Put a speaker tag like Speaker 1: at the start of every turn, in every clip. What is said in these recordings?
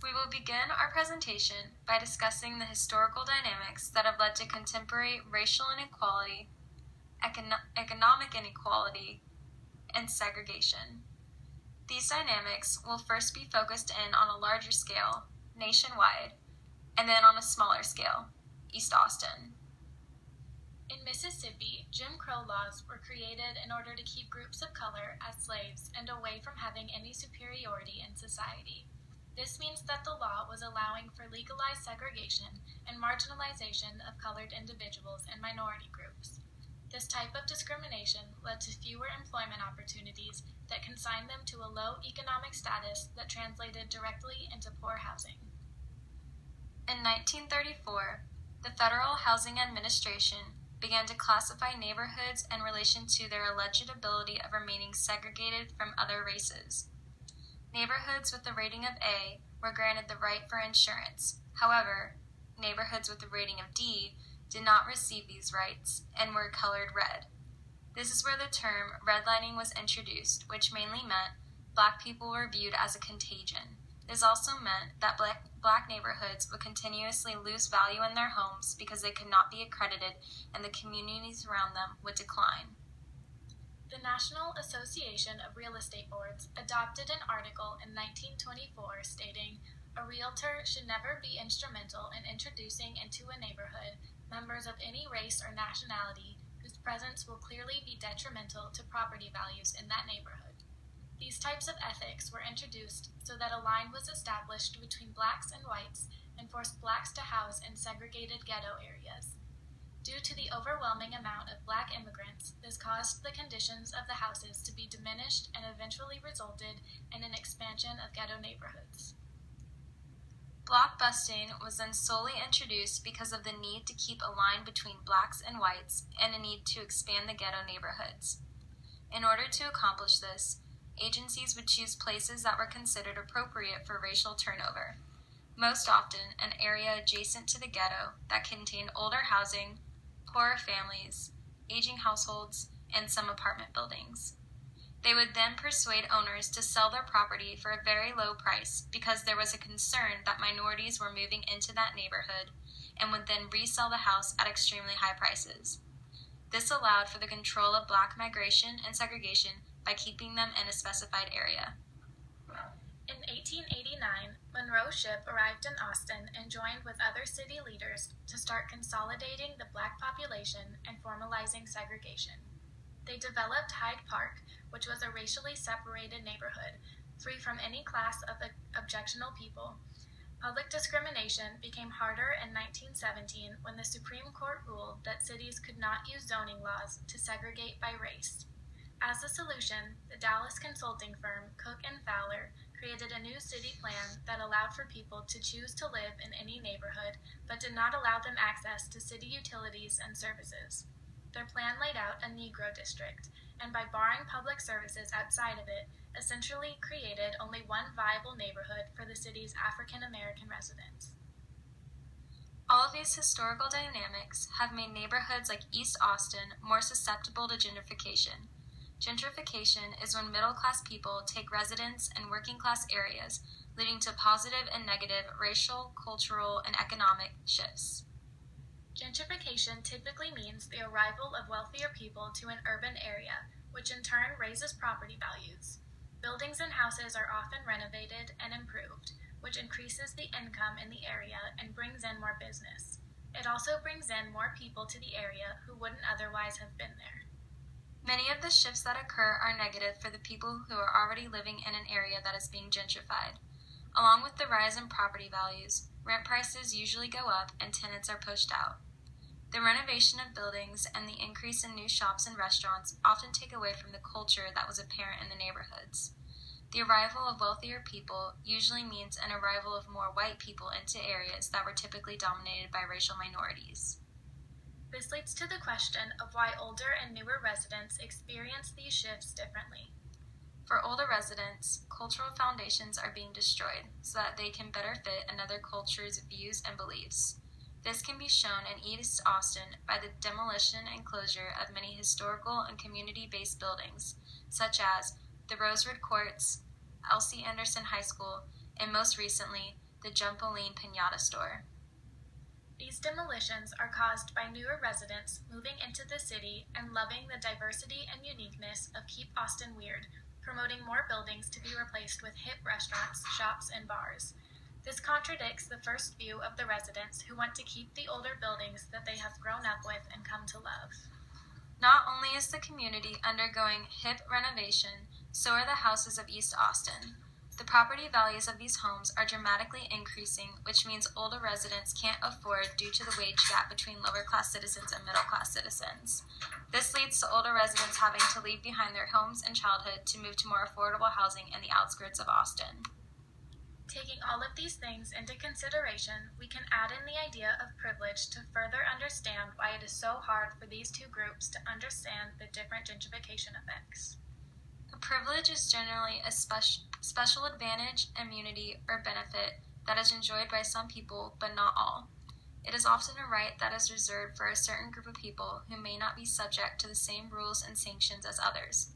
Speaker 1: We will begin our presentation by discussing the historical dynamics that have led to contemporary racial inequality, economic inequality, and segregation. These dynamics will first be focused in on a larger scale, nationwide, and then on a smaller scale, East Austin.
Speaker 2: In Mississippi, Jim Crow laws were created in order to keep groups of color as slaves and away from having any superiority in society. This means that the law was allowing for legalized segregation and marginalization of colored individuals and minority groups. This type of discrimination led to fewer employment opportunities that consigned them to a low economic status that translated directly into poor housing.
Speaker 1: In 1934, the Federal Housing Administration began to classify neighborhoods in relation to their alleged ability of remaining segregated from other races. Neighborhoods with a rating of A were granted the right for insurance. However, neighborhoods with a rating of D did not receive these rights and were colored red. This is where the term redlining was introduced, which mainly meant black people were viewed as a contagion. This also meant that black neighborhoods would continuously lose value in their homes because they could not be accredited and the communities around them would decline.
Speaker 2: The National Association of Real Estate Boards adopted an article in 1924 stating, "A realtor should never be instrumental in introducing into a neighborhood members of any race or nationality whose presence will clearly be detrimental to property values in that neighborhood." These types of ethics were introduced so that a line was established between blacks and whites and forced blacks to house in segregated ghetto areas. Due to the overwhelming amount of black immigrants, this caused the conditions of the houses to be diminished and eventually resulted in an expansion of ghetto neighborhoods.
Speaker 1: Block busting was then solely introduced because of the need to keep a line between blacks and whites and a need to expand the ghetto neighborhoods. In order to accomplish this, agencies would choose places that were considered appropriate for racial turnover, most often an area adjacent to the ghetto that contained older housing, poorer families, aging households, and some apartment buildings. They would then persuade owners to sell their property for a very low price because there was a concern that minorities were moving into that neighborhood and would then resell the house at extremely high prices. This allowed for the control of black migration and segregation by keeping them in a specified area.
Speaker 2: In 1889, Monroe's ship arrived in Austin and joined with other city leaders to start consolidating the black population and formalizing segregation. They developed Hyde Park, which was a racially separated neighborhood, free from any class of objectionable people. Public discrimination became harder in 1917 when the Supreme Court ruled that cities could not use zoning laws to segregate by race. As a solution, the Dallas consulting firm Cook and Fowler created a new city plan that allowed for people to choose to live in any neighborhood, but did not allow them access to city utilities and services. Their plan laid out a Negro district, and by barring public services outside of it, essentially created only one viable neighborhood for the city's African American residents.
Speaker 1: All of these historical dynamics have made neighborhoods like East Austin more susceptible to gentrification. Gentrification is when middle-class people take residence in working-class areas, leading to positive and negative racial, cultural, and economic shifts.
Speaker 2: Gentrification typically means the arrival of wealthier people to an urban area, which in turn raises property values. Buildings and houses are often renovated and improved, which increases the income in the area and brings in more business. It also brings in more people to the area who wouldn't otherwise have been there.
Speaker 1: Many of the shifts that occur are negative for the people who are already living in an area that is being gentrified. Along with the rise in property values, rent prices usually go up and tenants are pushed out. The renovation of buildings and the increase in new shops and restaurants often take away from the culture that was apparent in the neighborhoods. The arrival of wealthier people usually means an arrival of more white people into areas that were typically dominated by racial minorities.
Speaker 2: This leads to the question of why older and newer residents experience these shifts differently.
Speaker 1: For older residents, cultural foundations are being destroyed so that they can better fit another culture's views and beliefs. This can be shown in East Austin by the demolition and closure of many historical and community-based buildings, such as the Rosewood Courts, Elsie Anderson High School, and most recently, the Jumpoline Pinata Store.
Speaker 2: These demolitions are caused by newer residents moving into the city and loving the diversity and uniqueness of Keep Austin Weird, promoting more buildings to be replaced with hip restaurants, shops, and bars. This contradicts the first view of the residents who want to keep the older buildings that they have grown up with and come to love.
Speaker 1: Not only is the community undergoing hip renovation, so are the houses of East Austin. The property values of these homes are dramatically increasing, which means older residents can't afford due to the wage gap between lower-class citizens and middle-class citizens. This leads to older residents having to leave behind their homes and childhood to move to more affordable housing in the outskirts of Austin.
Speaker 2: Taking all of these things into consideration, we can add in the idea of privilege to further understand why it is so hard for these two groups to understand the different gentrification effects.
Speaker 1: A privilege is generally a special advantage, immunity, or benefit that is enjoyed by some people, but not all. It is often a right that is reserved for a certain group of people who may not be subject to the same rules and sanctions as others.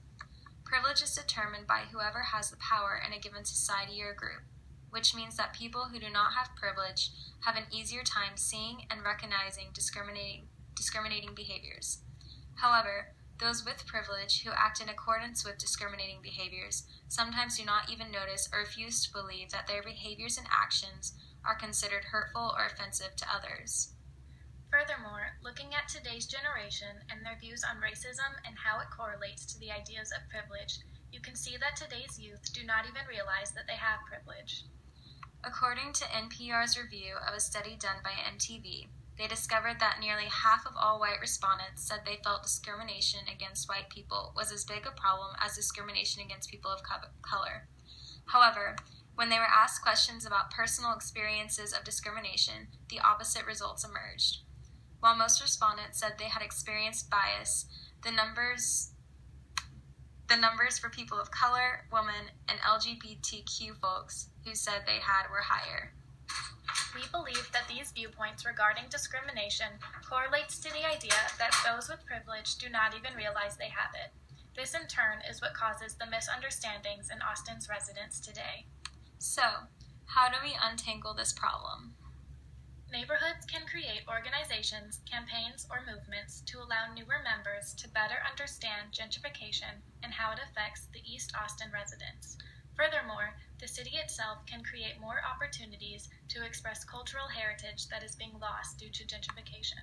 Speaker 1: Privilege is determined by whoever has the power in a given society or group, which means that people who do not have privilege have an easier time seeing and recognizing discriminating behaviors. However, those with privilege who act in accordance with discriminating behaviors sometimes do not even notice or refuse to believe that their behaviors and actions are considered hurtful or offensive to others.
Speaker 2: Furthermore, looking at today's generation and their views on racism and how it correlates to the ideas of privilege, you can see that today's youth do not even realize that they have privilege.
Speaker 1: According to NPR's review of a study done by MTV, they discovered that nearly half of all white respondents said they felt discrimination against white people was as big a problem as discrimination against people of color. However, when they were asked questions about personal experiences of discrimination, the opposite results emerged. While most respondents said they had experienced bias, the numbers for people of color, women, and LGBTQ folks who said they had were higher.
Speaker 2: We believe that these viewpoints regarding discrimination correlates to the idea that those with privilege do not even realize they have it. This in turn is what causes the misunderstandings in Austin's residents today.
Speaker 1: So, how do we untangle this problem?
Speaker 2: Neighborhoods can create organizations, campaigns, or movements to allow newer members to better understand gentrification and how it affects the East Austin residents. Furthermore, the city itself can create more opportunities to express cultural heritage that is being lost due to gentrification.